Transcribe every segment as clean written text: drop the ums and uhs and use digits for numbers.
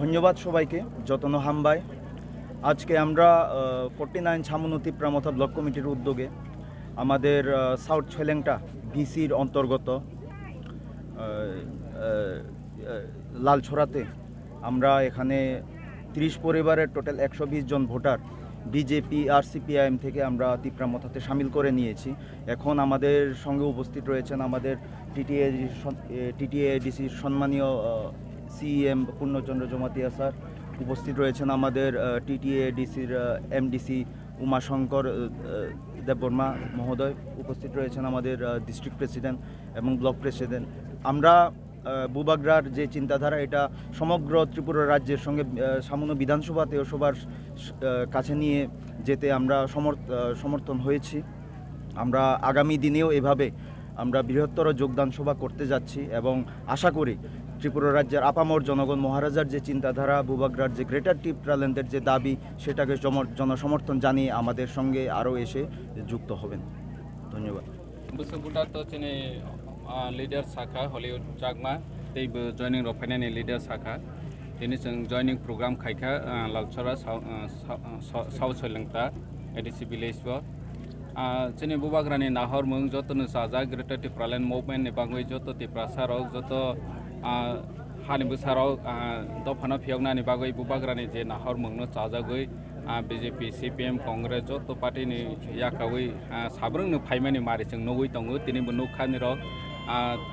ধন্যবাদ সবাইকে যতন হামবাই। আজকে আমরা 49 ছামুনো তিপ্রামথা ব্লক কমিটির উদ্যোগে আমাদের সাউথ ছেলেংটা ভিসির অন্তর্গত লালছড়াতে আমরা এখানে 30 পরিবারের টোটাল 120 জন ভোটার বিজেপি আর সিপিআইএম থেকে আমরা তিপ্রামথাতে সামিল করে নিয়েছি। এখন আমাদের সঙ্গে উপস্থিত রয়েছেন আমাদের টিটিএডিসির সম্মানীয় সিএম পূর্ণচন্দ্র জমাতিয়া স্যার, উপস্থিত রয়েছেন আমাদের টিটিএডিসির এমডিসি উমাশঙ্কর দেববর্মা মহোদয়, উপস্থিত রয়েছেন আমাদের ডিস্ট্রিক্ট প্রেসিডেন্ট এবং ব্লক প্রেসিডেন্ট। আমরা বুবাগ্রার যে চিন্তাধারা এটা সমগ্র ত্রিপুরা রাজ্যের সঙ্গে ছামুনো বিধানসভাতেও সবার কাছে নিয়ে যেতে আমরা সমর্থন হয়েছি। আমরা আগামী দিনেও এভাবে আমরা বৃহত্তর যোগদান সভা করতে যাচ্ছি এবং আশা করি ত্রিপুরা রাজ্যের আপামর জনগণ মহারাজার যে চিন্তাধারা, বুবাগ্রার যে গ্রেটার টিপ্রাল্যান্ডের যে দাবি, সেটাকে জনসমর্থন জানিয়ে আমাদের সঙ্গে আরও এসে যুক্ত হবেন। ধন্যবাদ। লিডার শাখা হলিউড চাকমা तैबो जॉइनिंग रफायनायनि लिडार साखा दिनै जों जॉइनिंग प्रोग्राम खायखा लालछरा साउथ सलेंता एडिसि विलेज जोंनि बुबाग्रानि नाहरमुं जतनो जाजा ग्रेटार टिप्रालेण्ड मुभमेन्टनि बागै जत टिप्रासाराव जत हानि बोसाराव दफाना फियावनानि बागै बुबाग्रानि जे नाहरमुंनो जाजागै बीजेपी सीपीएम कांग्रेस जत पार्टीनि याकावै साब्रोंनो फाइमानि मारि जों नगै दङ दिनैबो नुखानि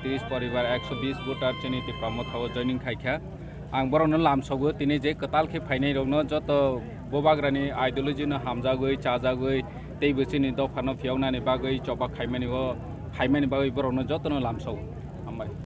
30 परिवार 120 भोटार जोंनि तिप्रामथाव जॉइनिंग खायखा आं बरनो लामसावो दिनै जे कतालखे फाइनाय रंनो जत बुबाग्रानि आइडियोलॉजीनो हामजागै चाजागै तैबो जोंनि दफानो फियावनानि बागै चबा खायमानि बागै बरनो जतनो लामसावो हामबाय।